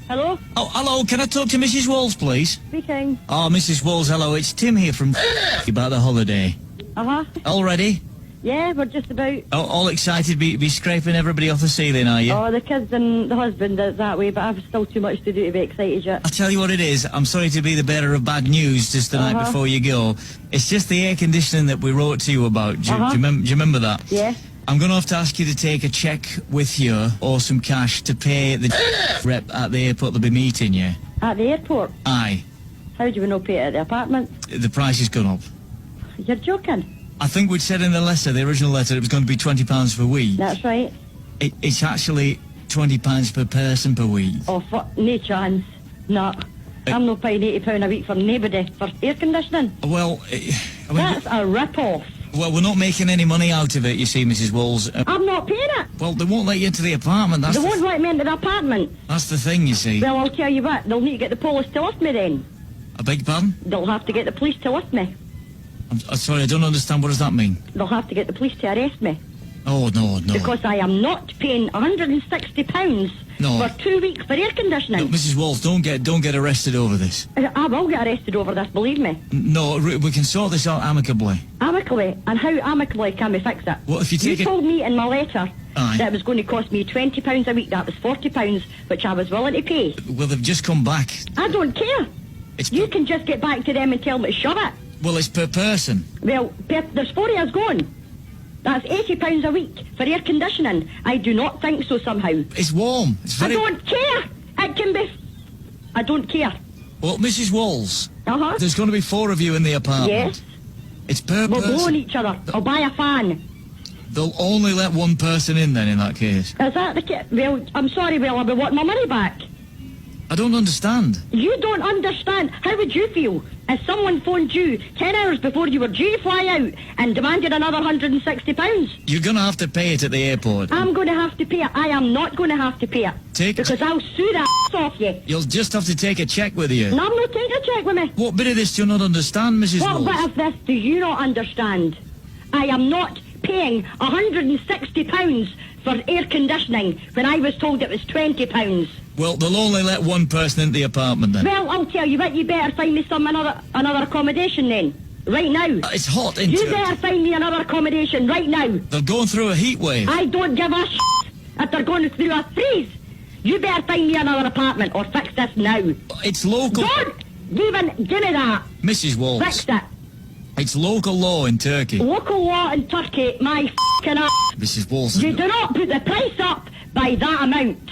Hello? Oh, hello, can I talk to Mrs. Walls, please? Speaking. Oh, Mrs. Walls, hello, it's Tim here from about the holiday. Uh-huh. All ready? Yeah, we're just about... Oh, all excited, be scraping everybody off the ceiling, are you? Oh, the kids and the husband is that way, but I've still too much to do to be excited yet. I'll tell you what it is, I'm sorry to be the bearer of bad news just the night before you go. It's just the air conditioning that we wrote to you about. Do you remember that? Yeah. I'm going to have to ask you to take a cheque with you or some cash to pay the rep at the airport they'll be meeting you. At the airport? Aye. How do we not pay it at the apartment? The price has gone up. You're joking. I think we'd said in the letter, the original letter, it was going to be £20 per week. That's right. It's actually £20 per person per week. Oh, no chance. No. I'm not paying £80 a week for nobody for air conditioning. Well, I mean, That's a rip-off. well, we're not making any money out of it, you see, Mrs. Walls. I'm not paying it. Well, they won't let you into the apartment. They won't let me into the apartment. That's the thing, you see. Well, I'll tell you what, they'll need to get the police to lift me then. I beg your pardon? They'll have to get the police to lift me. I'm sorry, I don't understand. What does that mean? They'll have to get the police to arrest me. Oh, no. Because I am not paying £160 for 2 weeks for air conditioning. No, Mrs. Walls, don't get arrested over this. I will get arrested over this, believe me. No, we can sort this out amicably. Amicably? And how amicably can we fix it? Well, if you take told me in my letter Aye. that it was going to cost me £20 a week. That was £40, which I was willing to pay. Well, they've just come back. I don't care. You can just get back to them and tell them to shove it. Well, it's per person. Well, there's 40 of us going. That's £80 a week for air conditioning. I do not think so somehow. It's warm. It's very... I don't care. It can be... I don't care. Well, Mrs. Walls, Uh-huh. there's going to be 4 of you in the apartment. Yes. It's per We'll person. blow on each other. I'll buy a fan. They'll only let one person in then, in that case. Is that the case? Well, I'm sorry, Will, I'll be wanting my money back. I don't understand. You don't understand. How would you feel if someone phoned you 10 hours before you were due to fly out and demanded another £160? You're going to have to pay it at the airport. I'm going to have to pay it. I am not going to have to pay it. Because I'll sue the ass off you. You'll just have to take a cheque with you. No, I'm not taking a cheque with me. What bit of this do you not understand, Mrs. What Walls? bit of this do you not understand? I am not paying £160 for air conditioning when I was told it was £20. Well, they'll only let one person into the apartment then. Well, I'll tell you what, you better find me another accommodation then. Right now. It's hot in You Turkey. better find me another accommodation right now. They're going through a heat wave. I don't give a shit if they're going through a freeze. You better find me another apartment or fix this now. It's local... Don't even give me that. Mrs. Walls. Fix it. It's local law in Turkey. Local law in Turkey, my f***ing ass. Mrs. Walls... You do not put the price up by that amount.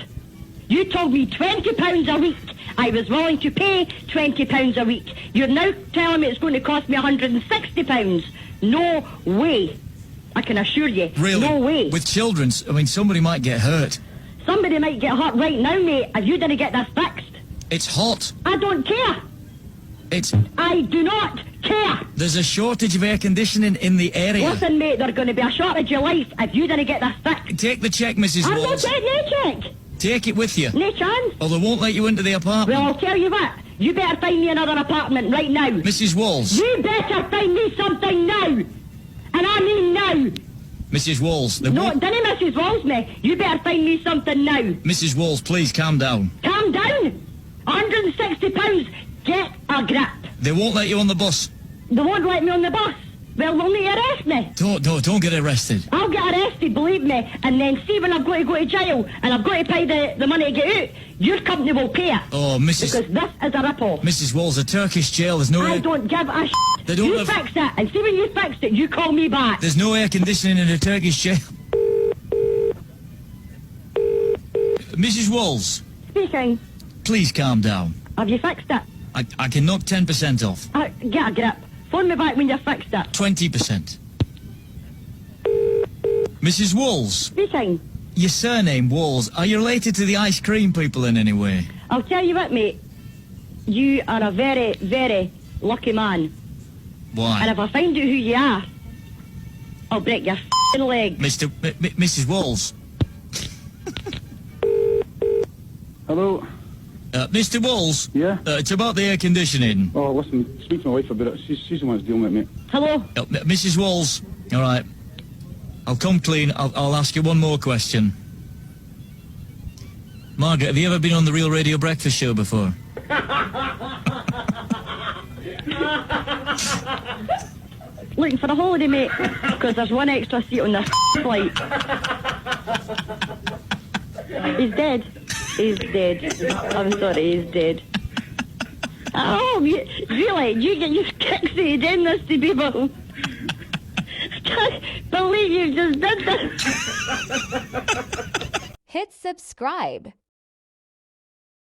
You told me £20 a week. I was willing to pay £20 a week. You're now telling me it's going to cost me £160. No way. I can assure you. Really? No way. With children, I mean, somebody might get hurt. Somebody might get hurt right now, mate, if you didn't get this fixed. It's hot. I don't care. I do not care. There's a shortage of air conditioning in the area. Listen, mate, there's going to be a shortage of life if you didn't get this fixed. Take the cheque, Mrs. I'm Walls. not taking no cheque. Take it with you. No chance. Or they won't let you into the apartment. Well, I'll tell you what. You better find me another apartment right now. Mrs. Walls. You better find me something now. And I mean now. Mrs. Walls. No, didn't Mrs. Walls me. You better find me something now. Mrs. Walls, please calm down. Calm down. £160. Get a grip. They won't let you on the bus. They won't let me on the bus. Well, they'll need to arrest me. Don't get arrested. I'll get arrested, believe me, and then see when I've got to go to jail and I've got to pay the money to get out, your company will pay it. Oh, Mrs... Because this is a rip-off. Mrs. Walls, a Turkish jail, there's no... I don't give a shit. They don't You have... fix it, and see when you fixed it, you call me back. There's no air conditioning in a Turkish jail. Mrs. Walls. Speaking. Please calm down. Have you fixed it? I can knock 10% off. Get a grip. Phone me back when you've fixed it. 20%. Mrs. Walls. Speaking. Your surname, Walls. Are you related to the ice cream people in any way? I'll tell you what, mate. You are a very, very lucky man. Why? And if I find out who you are, I'll break your f***ing leg. Mrs. Walls. Hello? Mr. Walls? Yeah? It's about the air conditioning. Oh, listen, speak to my wife about it. She's the one that's dealing with me. Hello? Mrs. Walls. All right. I'll come clean. I'll ask you one more question. Margaret, have you ever been on the Real Radio Breakfast Show before? Looking for a holiday, mate, because there's one extra seat on this flight. He's dead. He's dead. I'm sorry, he's dead. Oh, really? You get your kicks that you done this to people? I can't believe you just did this. Hit subscribe.